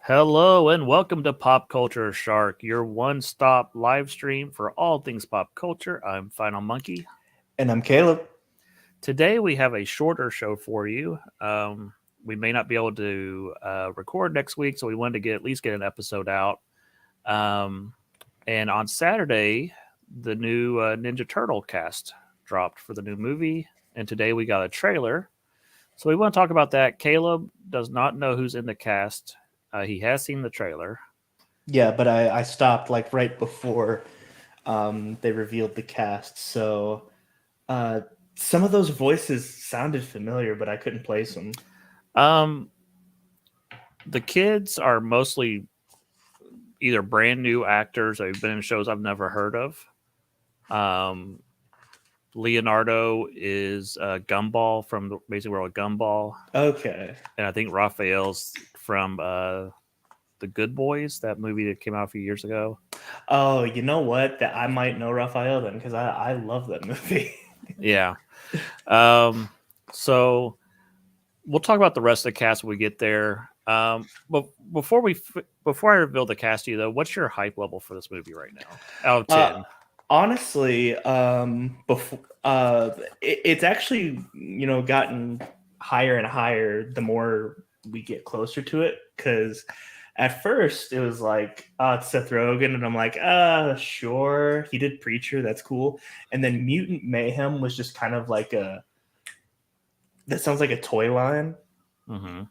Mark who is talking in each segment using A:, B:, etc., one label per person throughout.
A: Hello and welcome to Pop Culture Shark, your one-stop live stream for all things pop culture. I'm Final Monkey.
B: And I'm Caleb.
A: Today we have a shorter show for you. We may not be able to record next week, so we wanted to at least get an episode out. Um, and on Saturday, the new Ninja Turtle cast dropped for the new movie, and today we got a trailer. So we want to talk about that. Caleb does not know who's in the cast. He has seen the trailer.
B: Yeah, but I stopped like right before they revealed the cast. So uh, some of those voices sounded familiar, but I couldn't place them.
A: Um, the kids are mostly either brand new actors or have been in shows I've never heard of. Um, Leonardo is Gumball from the Amazing World of Gumball,
B: Okay.
A: and I think Raphael's from the Good Boys, that movie that came out a few years ago.
B: Oh, you know what? That I might know Raphael then because I love that movie.
A: Yeah. So we'll talk about the rest of the cast when we get there. But before I reveal the cast to you though, what's your hype level for this movie right now? Out of
B: uh,
A: 10.
B: Honestly, before it's actually gotten higher and higher the more we get closer to it because at first it was like it's Seth Rogen and I'm like sure he did Preacher, that's cool, and then Mutant Mayhem was just kind of like that sounds like a toy line.
A: Mm-hmm.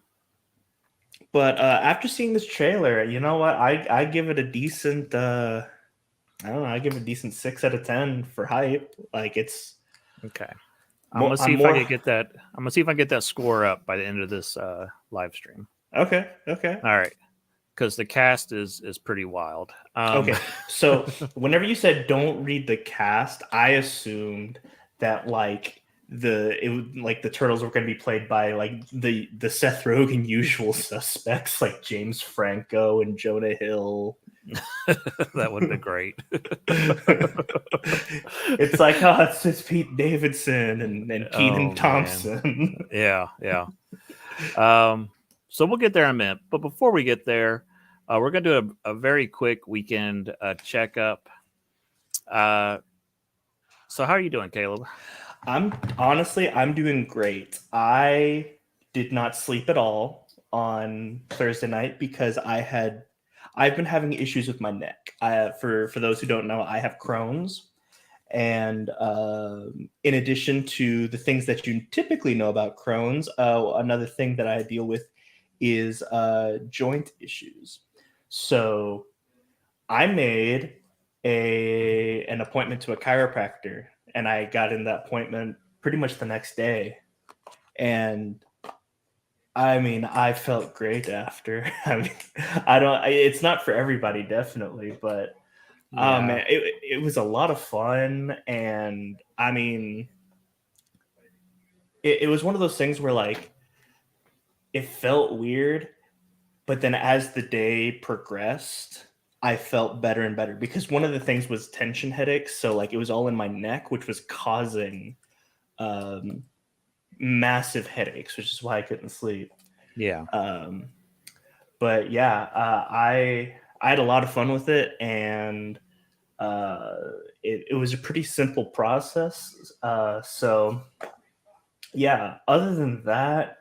B: But after seeing this trailer, you know what, I give it a decent I don't know. I give it a decent 6 out of 10 for hype. Like it's
A: Okay. I'm
B: more.
A: gonna see
B: I'm
A: if I
B: more.
A: can get that. I'm gonna see if I can get that score up by the end of this live stream.
B: Okay. Okay.
A: All right, because the cast is pretty wild.
B: Okay. So whenever you said don't read the cast, I assumed that like the turtles were going to be played by like the Seth Rogen usual suspects like James Franco and Jonah Hill.
A: That would have been great.
B: It's like it's Pete Davidson and Keenan
A: Oh man,
B: Thompson.
A: yeah. So we'll get there in a minute, but before we get there, we're gonna do a very quick weekend checkup. So how are you doing, Caleb?
B: I'm doing great. I did not sleep at all on Thursday night because I've been having issues with my neck. For those who don't know, I have Crohn's, and in addition to the things that you typically know about Crohn's, another thing that I deal with is joint issues. So I made a an appointment to a chiropractor, and I got in that appointment pretty much the next day. And I mean, I felt great after. I mean, it's not for everybody, definitely, but
A: Yeah,
B: it was a lot of fun, and I mean, it was one of those things where like it felt weird, but then as the day progressed, I felt better and better because one of the things was tension headaches. So like it was all in my neck, which was causing um, massive headaches, which is why I couldn't sleep.
A: yeah.
B: Um, but yeah, I had a lot of fun with it, and uh, it was a pretty simple process. So yeah, other than that,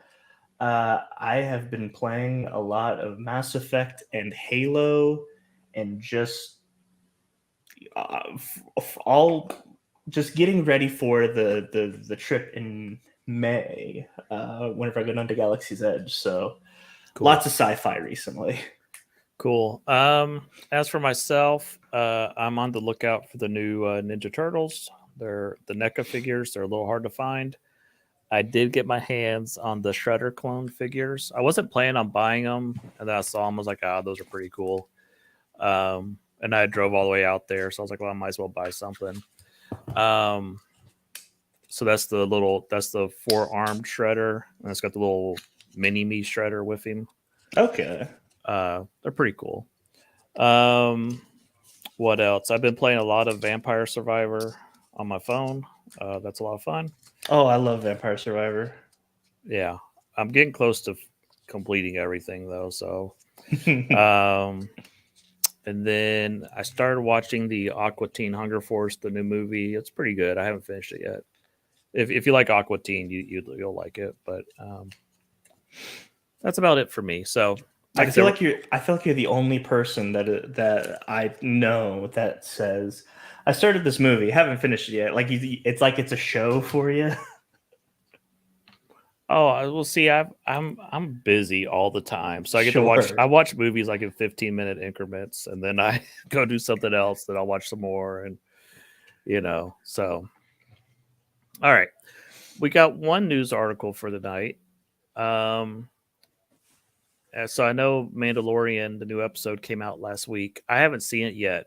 B: I have been playing a lot of Mass Effect and Halo, and just all just getting ready for the trip in May. Whenever I go down to Galaxy's Edge, so
A: Cool.
B: lots of sci-fi recently.
A: Cool. As for myself, I'm on the lookout for the new Ninja Turtles. They're the NECA figures. They're a little hard to find. I did get my hands on the Shredder clone figures. I wasn't planning on buying them, and then I saw them. I was like, "Ah, those are pretty cool." And I drove all the way out there, so I was like, "Well, I might as well buy something." Um, so that's the four armed Shredder, and it's got the little mini me Shredder with him.
B: Okay.
A: They're pretty cool. Um, what else? I've been playing a lot of Vampire Survivor on my phone. That's a lot of fun.
B: Oh, I love Vampire Survivor.
A: Yeah, I'm getting close to completing everything though. So, um, and then I started watching the Aqua Teen Hunger Force, the new movie. It's pretty good. I haven't finished it yet. If you like Aqua Teen, you'll like it. But that's about it for me. So,
B: I feel like you're the only person that I know that says I started this movie, haven't finished it yet. Like it's like it's a show for you.
A: oh, well, see, I'm busy all the time, so I get to watch.
B: Sure.
A: I watch movies like in 15-minute increments, and then I go do something else. Then I'll watch some more, and So, all right, we got one news article for the night. So I know Mandalorian, the new episode came out last week. I haven't seen it yet,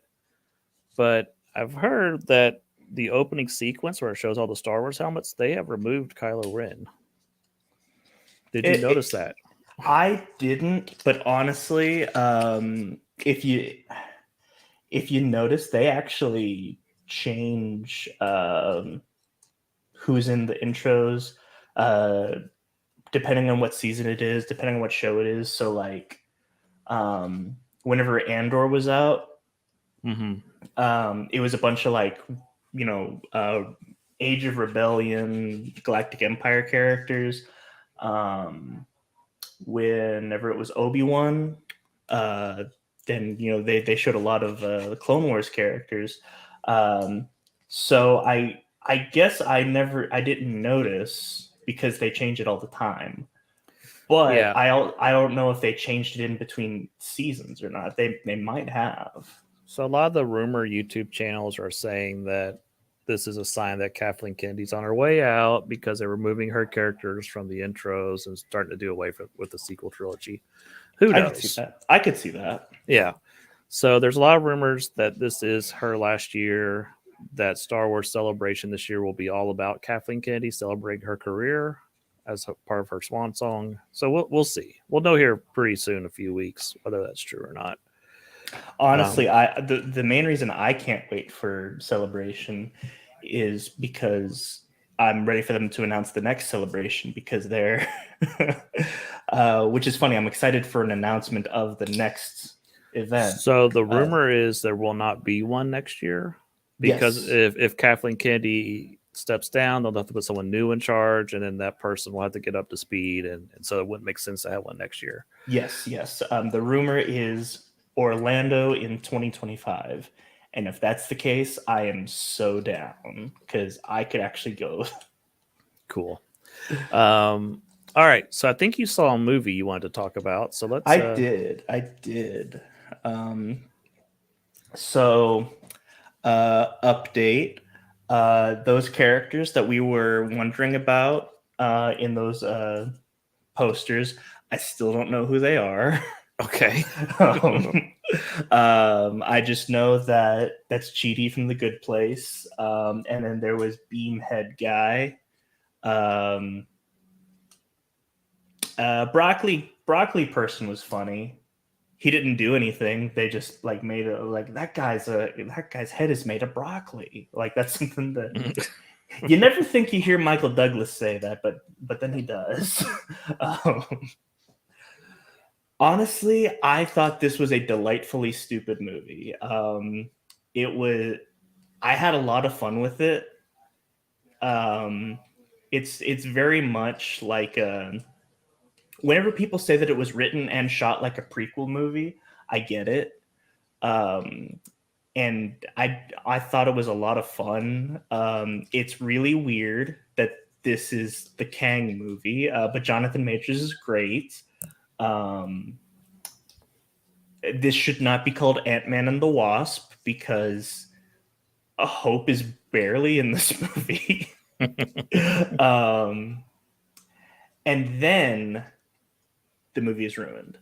A: but I've heard that the opening sequence where it shows all the Star Wars helmets, they have removed Kylo Ren. Did you notice that?
B: I didn't, but honestly, if you notice, they actually change who's in the intros, depending on what season it is, depending on what show it is. So like, whenever Andor was out, it was a bunch of like, Age of Rebellion, Galactic Empire characters. Whenever it was Obi-Wan, then they showed a lot of the Clone Wars characters. So I guess I didn't notice because they change it all the time. But yeah. I don't know if they changed it in between seasons or not. They might have.
A: So a lot of the rumor YouTube channels are saying that this is a sign that Kathleen Kennedy's on her way out because they're removing her characters from the intros and starting to do away with the sequel trilogy. Who knows?
B: I could see that.
A: Yeah. So there's a lot of rumors that this is her last year, that Star Wars Celebration this year will be all about Kathleen Kennedy celebrating her career as a part of her swan song. So we'll see. We'll know here pretty soon, a few weeks, whether that's true or not.
B: Honestly, the main reason I can't wait for Celebration is because I'm ready for them to announce the next Celebration, because they're which is funny. I'm excited for an announcement of the next event.
A: So the rumor is there will not be one next year, because if Kathleen Kennedy steps down, they'll have to put someone new in charge, and then that person will have to get up to speed, and so it wouldn't make sense to have one next year.
B: Yes. The rumor is Orlando in 2025, and if that's the case, I am so down, because I could actually go.
A: Cool. All right, so I think you saw a movie you wanted to talk about, so let's.
B: I did. Update. Those characters that we were wondering about in those posters, I still don't know who they are.
A: Okay.
B: I just know that that's Chidi from The Good Place, and then there was Beamhead Guy. Broccoli person was funny. He didn't do anything. They just like made it like that guy's head is made of broccoli. Like that's something that you never think you hear Michael Douglas say that, but then he does. Honestly, I thought this was a delightfully stupid movie. I had a lot of fun with it. It's very much like whenever people say that it was written and shot like a prequel movie, I get it. And I thought it was a lot of fun. It's really weird that this is the Kang movie, but Jonathan Majors is great. This should not be called Antman and the Wasp, because Hope is barely in this movie. And then the movie is ruined.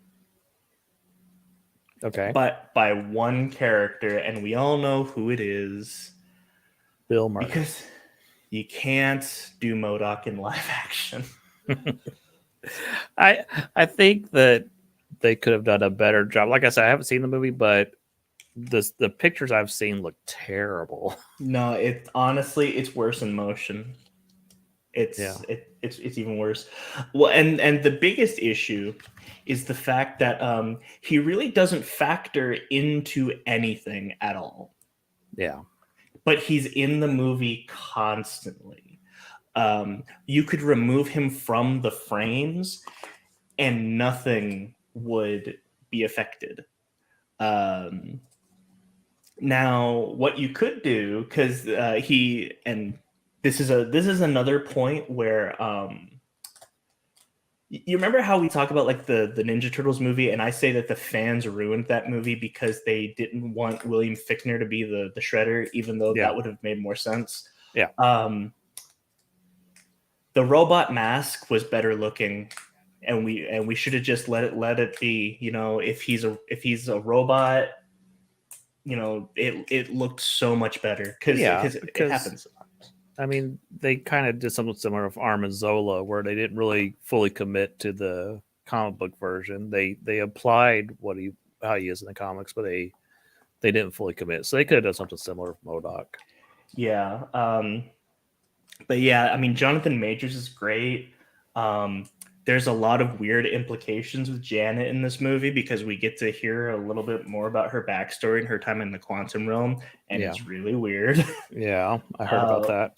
A: Okay.
B: But by one character, and we all know who it is.
A: Bill Murray.
B: Because you can't do MODOK in live action.
A: I think that they could have done a better job. Like I said, I haven't seen the movie, but the pictures I've seen look terrible.
B: No, honestly, it's worse in motion. It's even worse. Well, and the biggest issue is the fact that he really doesn't factor into anything at all.
A: Yeah.
B: But he's in the movie constantly. You could remove him from the frames and nothing would be affected. Now, what you could do, because this is another point where you remember how we talk about like the Ninja Turtles movie, and I say that the fans ruined that movie because they didn't want William Fichtner to be the Shredder, even though that would have made more sense.
A: Yeah.
B: The robot mask was better looking, and we should have just let it be. You know, if he's a robot, you know, it looked so much better because it happens.
A: I mean, they kind of did something similar with Arm and Zola, where they didn't really fully commit to the comic book version. They applied how he is in the comics, but they didn't fully commit. So they could have done something similar with MODOK.
B: Yeah. But yeah, I mean, Jonathan Majors is great. There's a lot of weird implications with Janet in this movie because we get to hear a little bit more about her backstory and her time in the quantum realm, and it's really weird.
A: Yeah, I heard about that.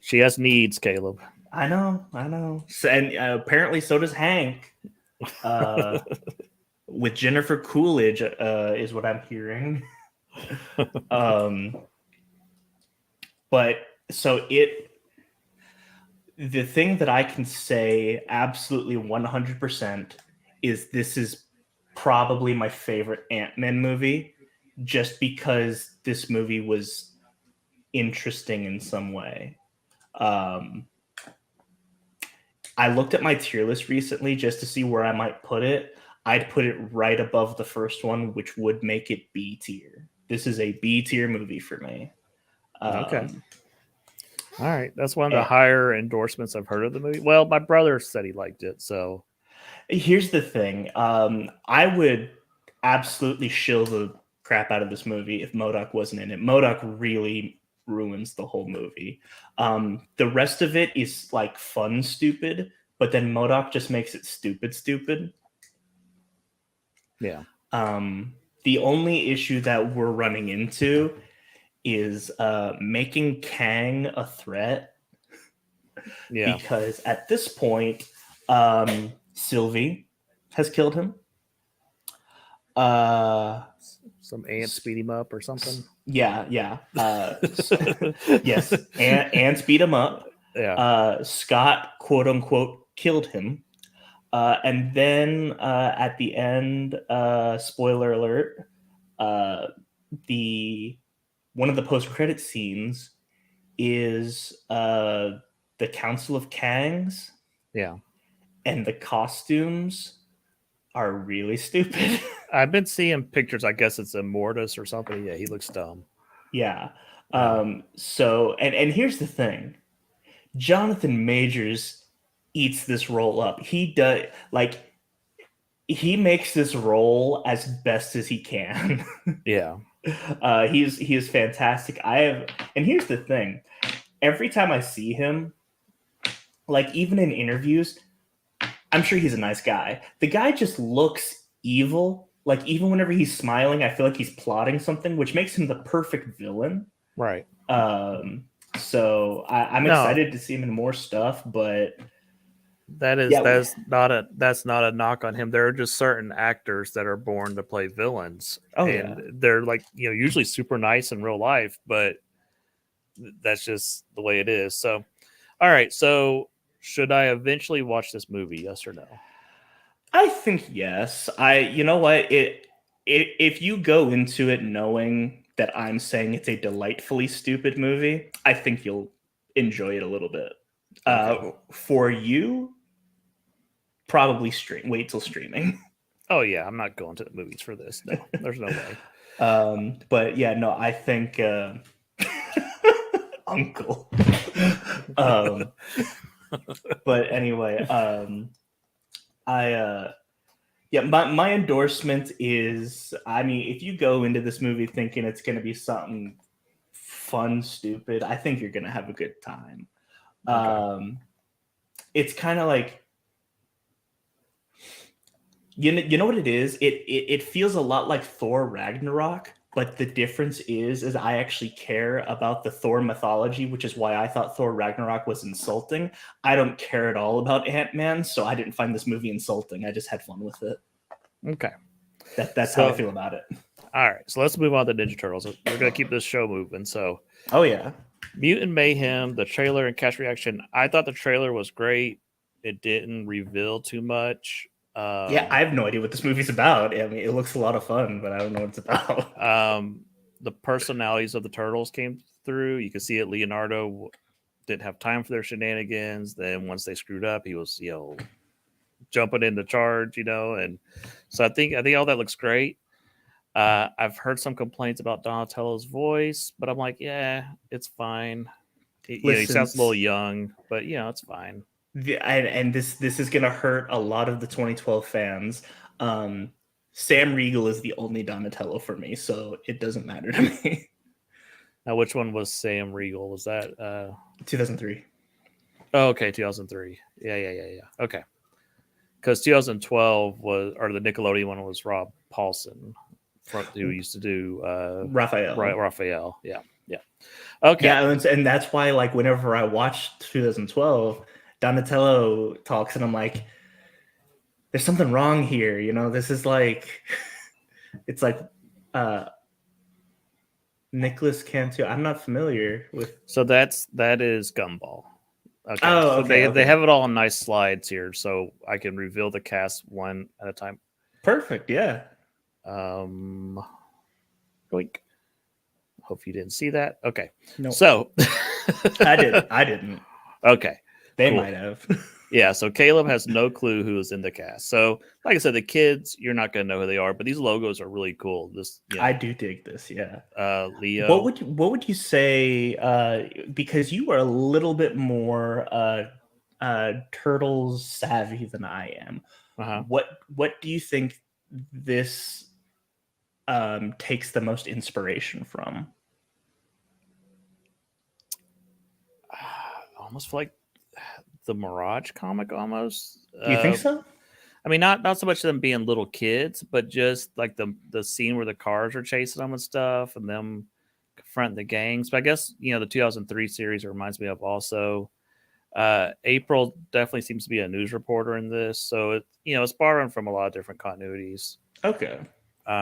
A: She has needs, Caleb.
B: I know. So, and apparently so does Hank. With Jennifer Coolidge, is what I'm hearing. But so the thing that I can say absolutely 100% is this is probably my favorite Ant-Man movie, just because this movie was interesting in some way. I looked at my tier list recently just to see where I might put it. I'd put it right above the first one, which would make it B tier. This is a B tier movie for me.
A: Okay. All right. That's one of the higher endorsements I've heard of the movie. Well, my brother said he liked it. So
B: here's the thing. I would absolutely shill the crap out of this movie if MODOK wasn't in it. MODOK really ruins the whole movie. The rest of it is like fun, stupid, but then MODOK just makes it stupid.
A: Yeah.
B: The only issue that we're running into is making Kang a threat.
A: Yeah.
B: Because at this point, Sylvie has killed him.
A: Some ants beat him up or something.
B: Yeah. Yes, ants beat him up.
A: Yeah.
B: Scott, quote unquote, killed him. And then at the end, spoiler alert, one of the post-credit scenes is the Council of Kangs.
A: Yeah.
B: And the costumes are really stupid.
A: I've been seeing pictures. I guess it's a Mortis or something. Yeah, he looks dumb.
B: Yeah. So, and here's the thing. Jonathan Majors eats this role up. He does, like, he makes this role as best as he can.
A: Yeah.
B: He is fantastic. And here's the thing. Every time I see him, like even in interviews, I'm sure he's a nice guy. The guy just looks evil. Like even whenever he's smiling, I feel like he's plotting something, which makes him the perfect villain.
A: Right.
B: So I'm excited to see him in more stuff, but
A: that's not a knock on him. There are just certain actors that are born to play villains. They're like, usually super nice in real life, but that's just the way it is. So, all right. So should I eventually watch this movie? Yes or no?
B: I think yes. You know what? If you go into it knowing that I'm saying it's a delightfully stupid movie, I think you'll enjoy it a little bit. Okay. For you, probably wait till streaming.
A: Oh yeah, I'm not going to the movies for this. No, there's no way.
B: But yeah, no, I think Uncle. But anyway, my endorsement is, I mean, if you go into this movie thinking it's going to be something fun, stupid. I think you're gonna have a good time.
A: Okay.
B: It's kind of like you know what it is. It feels a lot like Thor Ragnarok, but the difference is I actually care about the Thor mythology, which is why I thought Thor Ragnarok was insulting. I don't care at all about Ant-Man, so I didn't find this movie insulting. I just had fun with it.
A: Okay.
B: That's how I feel about it.
A: All right. So let's move on to Ninja Turtles. We're gonna keep this show moving. So,
B: Oh yeah.
A: Mutant Mayhem, the trailer and cast reaction. I thought the trailer was great. It didn't reveal too much.
B: Yeah, I have no idea what this movie's about. I mean, it looks a lot of fun, but I don't know what it's about.
A: The personalities of the turtles came through. You could see it. Leonardo didn't have time for their shenanigans. Then once they screwed up, he was, jumping into charge, and so I think all that looks great. I've heard some complaints about Donatello's voice, but I'm like, yeah, it's fine. He sounds a little young, but it's fine.
B: And this is gonna hurt a lot of the 2012 fans. Sam Riegel is the only Donatello for me, so it doesn't matter to me.
A: Now, which one was Sam Riegel? Was that
B: 2003?
A: Oh, okay, 2003. Yeah. Okay, because 2012 or the Nickelodeon one was Rob Paulson, who used to do
B: Raphael.
A: Right, Raphael. Yeah. Okay.
B: Yeah, and that's why, like, whenever I watched 2012, Donatello talks, and I'm like, there's something wrong here. This is like, it's like Nicholas Cantu. I'm not familiar with.
A: So that is Gumball. Okay.
B: Oh,
A: so
B: okay,
A: they have it all in nice slides here, so I can reveal the cast one at a time.
B: Perfect. Yeah.
A: Boink. Hope you didn't see that. Okay.
B: No.
A: So
B: I didn't.
A: Okay.
B: They might have.
A: Yeah, so Caleb has no clue who is in the cast. So, like I said, the kids, you're not going to know who they are, but these logos are really cool.
B: I do dig this. Yeah.
A: Leo.
B: What would you say? Because you are a little bit more Turtles savvy than I am.
A: Uh-huh.
B: What do you think this takes the most inspiration from?
A: Almost like the Mirage comic, almost.
B: You think so?
A: I mean, not so much them being little kids, but just like the scene where the cars are chasing them and stuff, and them confronting the gangs. But I guess the 2003 series reminds me of also. April definitely seems to be a news reporter in this, so it's borrowing from a lot of different continuities.
B: Okay.
A: But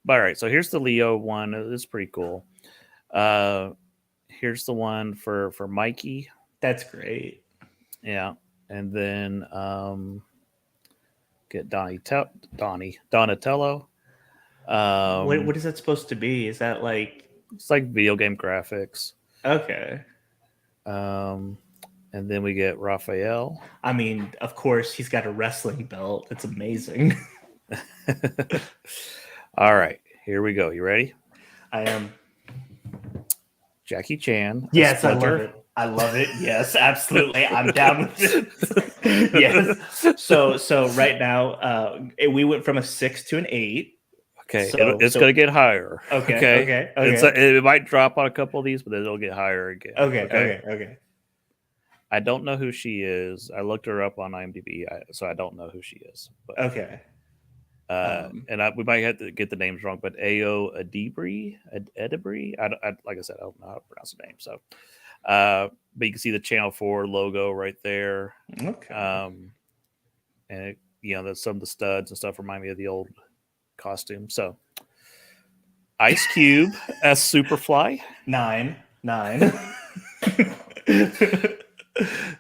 A: all right, so here's the Leo one. It's pretty cool. Here's the one for Mikey.
B: That's great.
A: Yeah, and then get Donatello.
B: What is that supposed to be? Is that like?
A: It's like video game graphics.
B: Okay.
A: And then we get Raphael.
B: I mean, of course, he's got a wrestling belt. It's amazing.
A: All right, here we go. You ready?
B: I am.
A: Jackie Chan.
B: Yes, I love it. Yes, absolutely. I'm down with it. Yes. So right now, we went from a 6 to an 8.
A: Okay, it's going to get higher.
B: Okay.
A: It might drop on a couple of these, but then it'll get higher again.
B: Okay.
A: I don't know who she is. I looked her up on IMDb, so I don't know who she is. But,
B: okay.
A: We might have to get the names wrong, but Ayo Edebri. Like I said, I don't know how to pronounce the name. So, but you can see the Channel 4 logo right there.
B: Okay.
A: And some of the studs and stuff remind me of the old costume. So, Ice Cube as Superfly.
B: 9.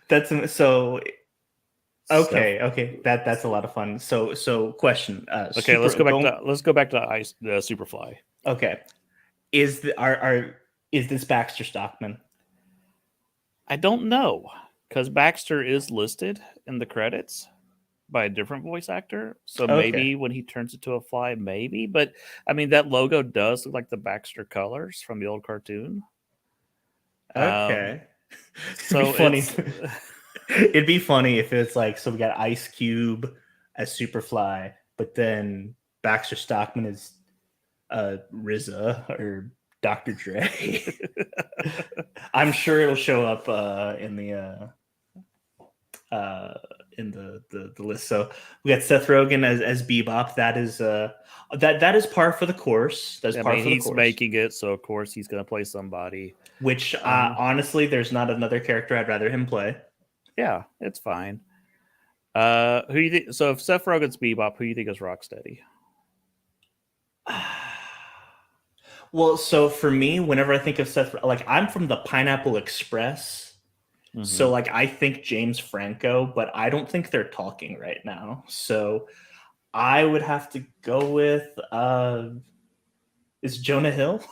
B: That's so. Okay. That's a lot of fun. So question.
A: Okay, let's go back to Ice Superfly.
B: Okay, is this Baxter Stockman?
A: I don't know, because Baxter is listed in the credits by a different voice actor. So maybe when he turns into a fly, maybe. But I mean, that logo does look like the Baxter colors from the old cartoon.
B: Okay.
A: So
B: funny. It'd be funny if it's like, so we got Ice Cube as Superfly, but then Baxter Stockman is RZA or Dr. Dre. I'm sure it'll show up in the list. So we got Seth Rogen as Bebop. That is that is par for the course. That's par for the
A: he's
B: course.
A: making it, so of course he's going to play somebody.
B: Which honestly, there's not another character I'd rather him play.
A: Yeah, it's fine. Who you think? So if Seth Rogen's Bebop, who you think is Rocksteady?
B: Well, so for me, whenever I think of Seth, like I'm from the Pineapple Express, so like I think James Franco, but I don't think they're talking right now. So I would have to go with is Jonah Hill?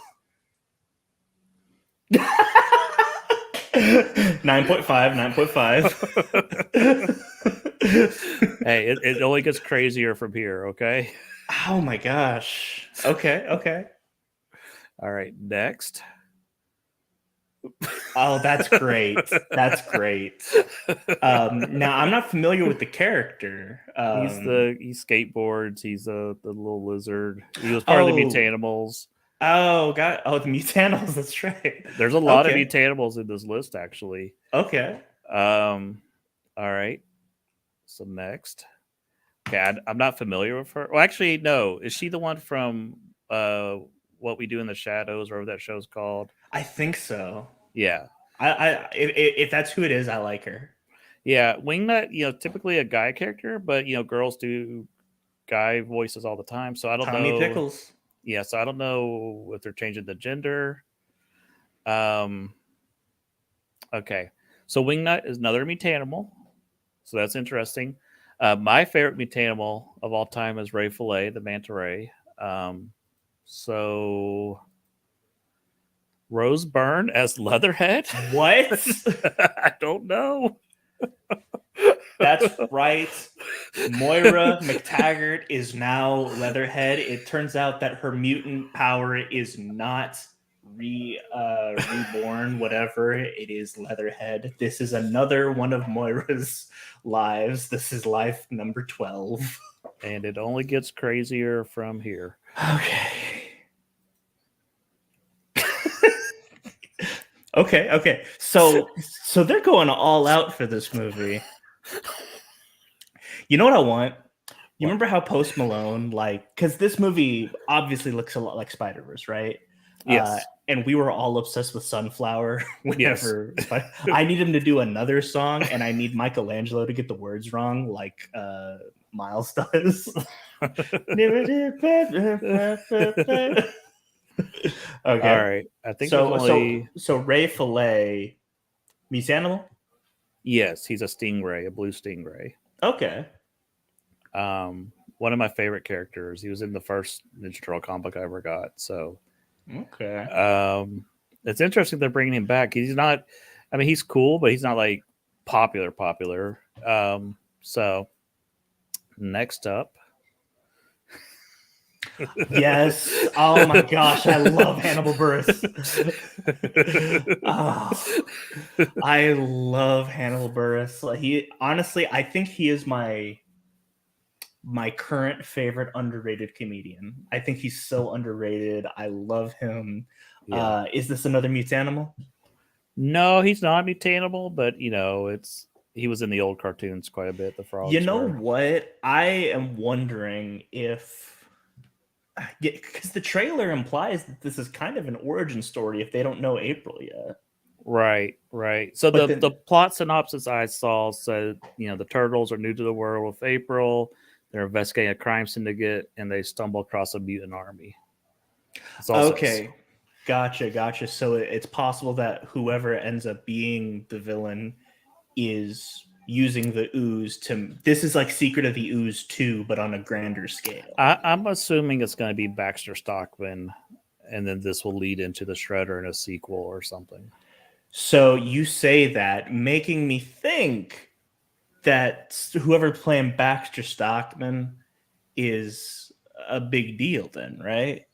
B: 9.5.
A: Hey, it only gets crazier from here, okay?
B: Oh my gosh. Okay.
A: All right, next.
B: Oh, that's great. That's great. Now I'm not familiar with the character.
A: He skateboards. He's the little lizard. He was part of the Mutanimals.
B: Oh, God. Oh, the Mutanimals. That's right.
A: There's a lot of Mutanimals in this list, actually.
B: Okay.
A: All right. So next. Okay, I'm not familiar with her. Well, actually, no. Is she the one from What We Do in the Shadows, or whatever that show's called?
B: I think so.
A: Yeah.
B: If that's who it is, I like her.
A: Yeah, Wingnut, typically a guy character, but girls do guy voices all the time. So I don't know.
B: Tommy Pickles.
A: Yeah, so I don't know if they're changing the gender. Okay. So Wingnut is another Mutanimal. So that's interesting. My favorite Mutanimal of all time is Ray Fillet, the Manta Ray. So Rose Byrne as Leatherhead?
B: What?
A: I don't know.
B: That's right. Moira McTaggart is now Leatherhead. It turns out that her mutant power is not reborn, whatever. It is Leatherhead. This is another one of Moira's lives. This is life number 12.
A: And it only gets crazier from here.
B: Okay. Okay. So they're going all out for this movie. You know what I want? You remember how Post Malone, because this movie obviously looks a lot like Spider-Verse, right?
A: Yes.
B: And we were all obsessed with Sunflower whenever I need him to do another song, and I need Michelangelo to get the words wrong, like Miles does. Okay.
A: All right. I think
B: so Ray Fillet, Miss Animal?
A: Yes, he's a stingray, a blue stingray.
B: Okay.
A: One of my favorite characters. He was in the first Ninja Turtle comic I ever got. So,
B: okay.
A: It's interesting they're bringing him back. He's not. I mean, he's cool, but he's not like popular. So, next up.
B: Yes. Oh my gosh, I love Hannibal Buress. I love Hannibal Buress. He honestly, I think he is my current favorite underrated comedian. I think he's so underrated. I love him. Yeah. Is this another Mutanimal?
A: No, he's not Mutanimal, but he was in the old cartoons quite a bit. The frogs.
B: You know what? I am wondering if. Because the trailer implies that this is kind of an origin story if they don't know April yet.
A: Right. So the plot synopsis I saw said, the turtles are new to the world with April. They're investigating a crime syndicate, and they stumble across a mutant army.
B: Okay. Gotcha. So it's possible that whoever ends up being the villain is using the ooze to. This is like Secret of the Ooze 2, but on a grander scale.
A: I'm assuming it's going to be Baxter Stockman, and then this will lead into the Shredder in a sequel or something.
B: So you say that, making me think that whoever's playing Baxter Stockman is a big deal then, right?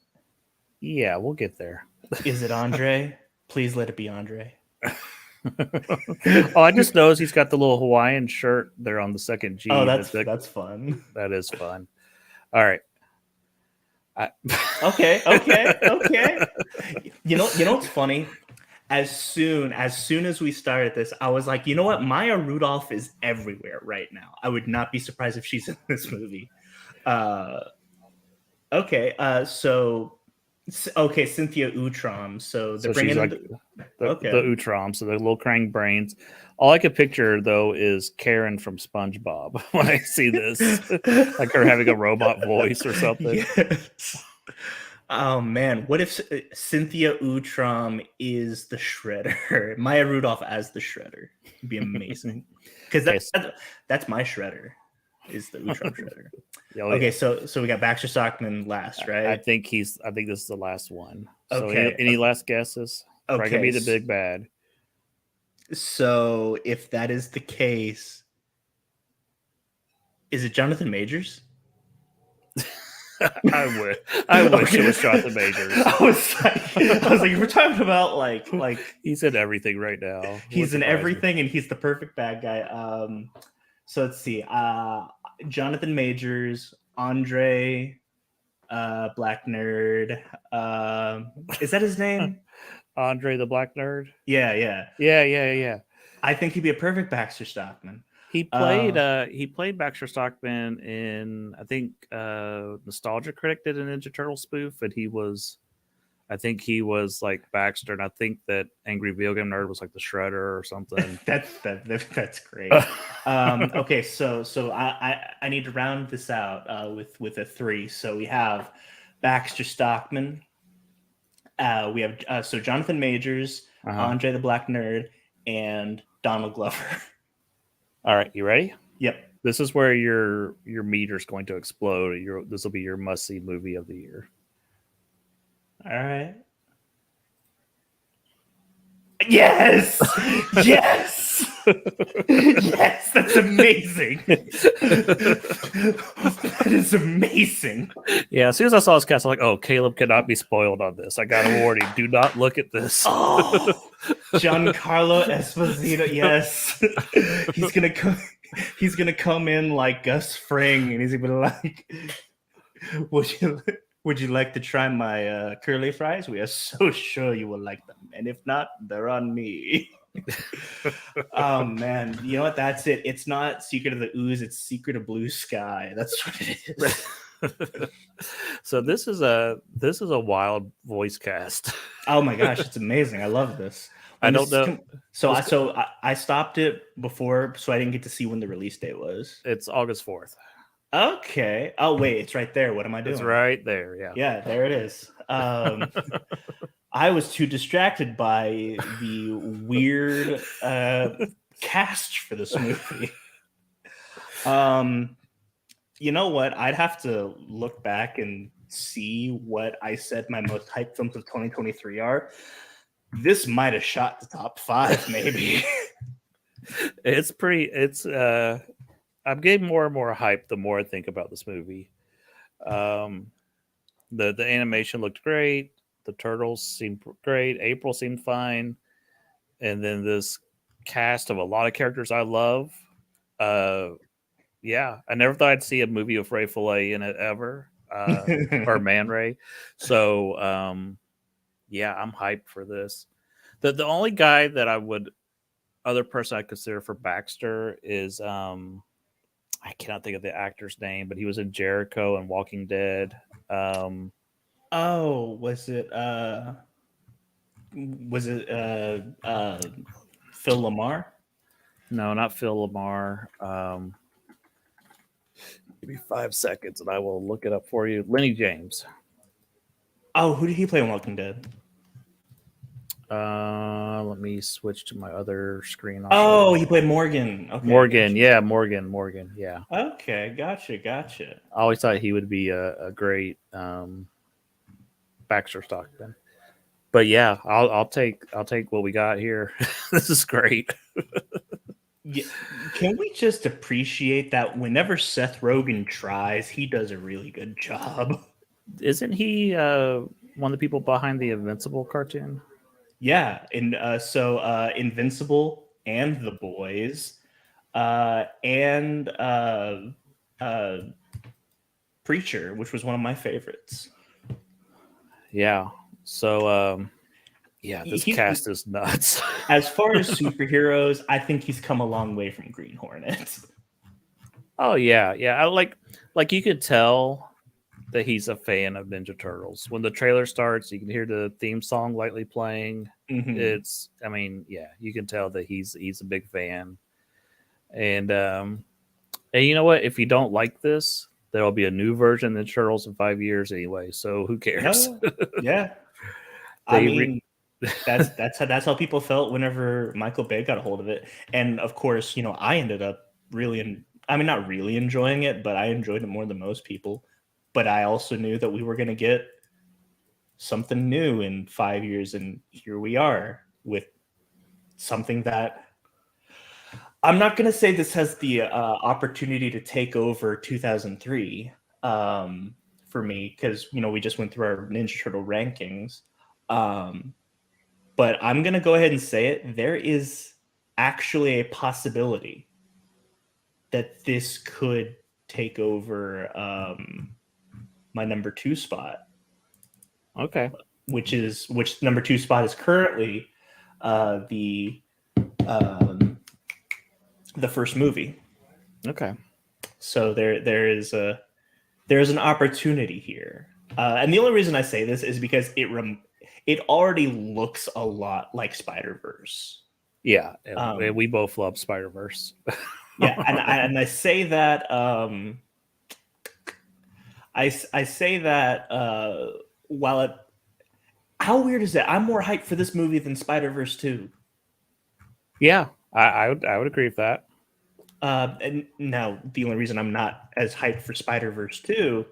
A: Yeah, we'll get there.
B: Is it Andre? Please let it be Andre.
A: I just noticed he's got the little Hawaiian shirt there on the second G.
B: Oh, that's fun.
A: That is fun. All right.
B: Okay. You know what's funny? As soon as we started this, I was like, you know what? Maya Rudolph is everywhere right now. I would not be surprised if she's in this movie. Uh, okay. Okay, Cynthia Utrom. So they're
A: So she's
B: bringing in
A: like the
B: okay.
A: Utrom, so the little Krang brains. All I could picture though is Karen from SpongeBob when I see this, like her having a robot voice or something.
B: Yes. Oh man, what if Cynthia Utrom is the Shredder? Maya Rudolph as the Shredder? It'd be amazing. Because that's my Shredder. Is the Utrom Shredder? Okay, so we got Baxter Stockman last, right?
A: I think this is the last one. So
B: Okay.
A: any last guesses? Probably gonna be the big bad.
B: So if that is the case, is it Jonathan Majors?
A: I wish it was Jonathan Majors.
B: I was like, if we're talking about like
A: he's in everything right now.
B: He's in everything, and he's the perfect bad guy. So let's see. Jonathan Majors, Andre, Black Nerd. Is that his name?
A: Andre the Black Nerd?
B: Yeah. I think he'd be a perfect Baxter Stockman.
A: He played Baxter Stockman in, I think, Nostalgia Critic did a Ninja Turtle spoof, and I think he was like Baxter, and I think that Angry Video Game Nerd was like the Shredder or something.
B: That's great. Okay, so I need to round this out with a 3. So we have Baxter Stockman. We have so Jonathan Majors, Andre the Black Nerd, and Donald Glover.
A: All right, you ready?
B: Yep.
A: This is where your meter's going to explode. This will be your must-see movie of the year.
B: All right. Yes. Yes. Yes, that's amazing. That is amazing.
A: Yeah, as soon as I saw this cast, I'm like, oh, Caleb cannot be spoiled on this. I got a warning. Do not look at this.
B: Oh, Giancarlo Esposito. Yes. He's gonna come in like Gus Fring, and he's gonna be like, would you like to try my curly fries? We are so sure you will like them. And if not, they're on me. Oh, man. You know what? That's it. It's not Secret of the Ooze. It's Secret of Blue Sky. That's what it is.
A: So this is a wild voice cast.
B: Oh, my gosh. It's amazing. I love this.
A: I don't know.
B: I stopped it before, so I didn't get to see when the release date was.
A: It's August 4th.
B: Okay. Oh, wait, it's right there. What am I doing?
A: It's right there. Yeah.
B: Yeah, there it is. I was too distracted by the weird cast for this movie. You know what? I'd have to look back and see what I said my most hyped films of 2023 are. This might have shot the top 5, maybe. I'm getting more and more hyped the more I think about this movie. The animation looked great. The turtles seemed great. April seemed fine. And then this cast of a lot of characters I love. Yeah, I never thought I'd see a movie with Ray Fillet in it ever. Or Man Ray. So, yeah, I'm hyped for this. The only guy that other person I consider for Baxter is I cannot think of the actor's name, but he was in Jericho and Walking Dead. Was it Phil Lamar?
A: No, not Phil Lamar. Give me 5 seconds and I will look it up for you. Lenny James.
B: Oh, who did he play in Walking Dead?
A: Let me switch to my other screen.
B: He played Morgan. Okay,
A: Morgan, gotcha. Yeah, Morgan, yeah.
B: Okay, gotcha.
A: I always thought he would be a great Baxter Stockman. But yeah, I'll take what we got here. This is great.
B: Yeah. Can we just appreciate that whenever Seth Rogen tries, he does a really good job?
A: Isn't he one of the people behind the Invincible cartoon?
B: Yeah, and so Invincible and The Boys, and Preacher, which was one of my favorites.
A: Yeah. So yeah, this
B: He's
A: cast is nuts.
B: as far as superheroes, I think he's come a long way from Green Hornet.
A: Oh yeah, yeah. I like you could tell that he's a fan of Ninja Turtles. When the trailer starts, you can hear the theme song lightly playing.
B: Mm-hmm.
A: I mean, yeah, you can tell that he's a big fan. And you know what? If you don't like this, there'll be a new version of the Turtles in 5 years anyway. So who cares?
B: No, yeah. I
A: they re-
B: mean, that's how people felt whenever Michael Bay got a hold of it. And of course, I ended up I mean, not really enjoying it, but I enjoyed it more than most people. But I also knew that we were going to get something new in 5 years, and here we are with something that I'm not going to say this has the opportunity to take over 2003 for me, because we just went through our Ninja Turtle rankings. Um, but I'm going to go ahead and say it. There is actually a possibility that this could take over my number 2 spot,
A: okay.
B: which number 2 spot is currently the first movie.
A: Okay.
B: So there's an opportunity here, and the only reason I say this is because it already looks a lot like Spider-Verse.
A: Yeah. We both love Spider-Verse.
B: Yeah, and I say that I say that while it, how weird is that? I'm more hyped for this movie than Spider-Verse 2.
A: Yeah, I would agree with that.
B: And now the only reason I'm not as hyped for Spider-Verse 2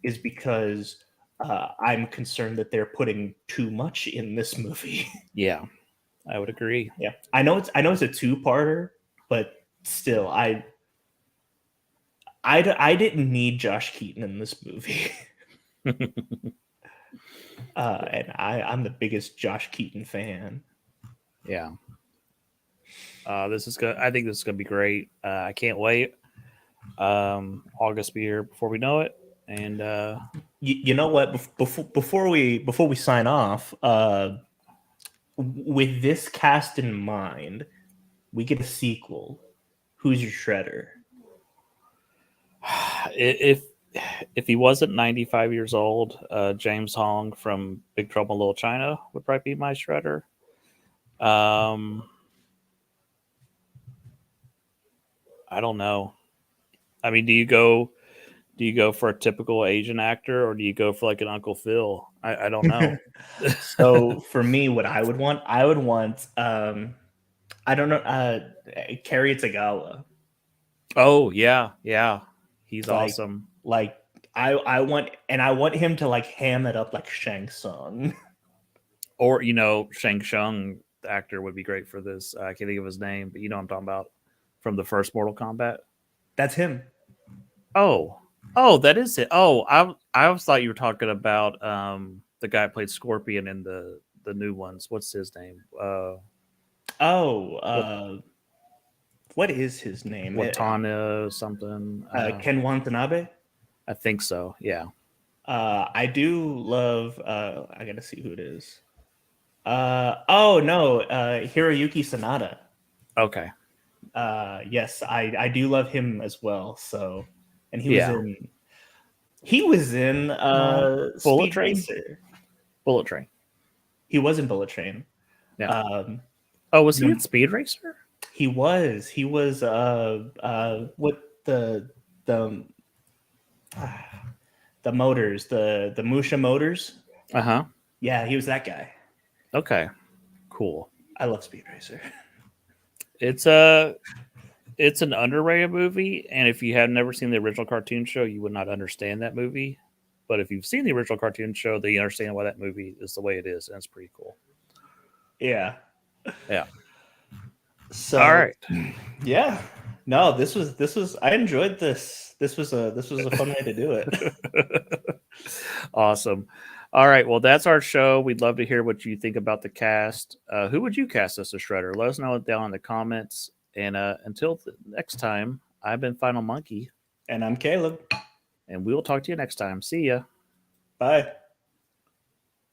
B: is because I'm concerned that they're putting too much in this movie.
A: Yeah, I would agree.
B: Yeah, I know it's a 2-parter, but still, I didn't need Josh Keaton in this movie. And I'm the biggest Josh Keaton fan.
A: Yeah. This is good. I think this is gonna be great. I can't wait. August be here before we know it. And
B: You know what? Before we sign off, with this cast in mind, we get a sequel. Who's your Shredder?
A: if he wasn't 95 years old, James Hong from Big Trouble in Little China would probably be my Shredder. I don't know. I mean, do you go for a typical Asian actor, or do you go for like an Uncle Phil? I don't know.
B: So for me, what I would want, I don't know, Kerry Tagawa.
A: Oh yeah, yeah, he's
B: Like
A: awesome.
B: like I want him to like ham it up like Shang Tsung.
A: Or Shang Tsung, the actor, would be great for this. I can't think of his name, but you know what I'm talking about, from the first Mortal Kombat.
B: That's him.
A: Oh, that is it. Oh, I always thought you were talking about the guy who played Scorpion in the new ones. What's his name?
B: What is his name?
A: Watana something.
B: Ken Watanabe.
A: I think so. Yeah.
B: I do love. I gotta see who it is. Oh no, Hiroyuki Sanada.
A: Okay.
B: Yes, I do love him as well. So, and
A: Yeah.
B: he was in
A: Bullet
B: Speed
A: Train?
B: Racer.
A: Bullet Train.
B: He was in Bullet Train.
A: Yeah. Oh, was he
B: no-
A: in Speed Racer?
B: He was what the the motors, the Musha motors.
A: Uh-huh.
B: Yeah, he was that guy.
A: Okay. Cool.
B: I love Speed Racer.
A: It's it's an underrated movie, and if you have never seen the original cartoon show, you would not understand that movie. But if you've seen the original cartoon show, then you understand why that movie is the way it is, and it's pretty cool.
B: Yeah.
A: Yeah.
B: So
A: All right.
B: Yeah. No, this was I enjoyed this. This was a fun way to do it.
A: Awesome. All right. Well, that's our show. We'd love to hear what you think about the cast. Who would you cast as a Shredder? Let us know down in the comments. And until next time, I've been Final Monkey.
B: And I'm Caleb.
A: And we'll talk to you next time. See ya.
B: Bye.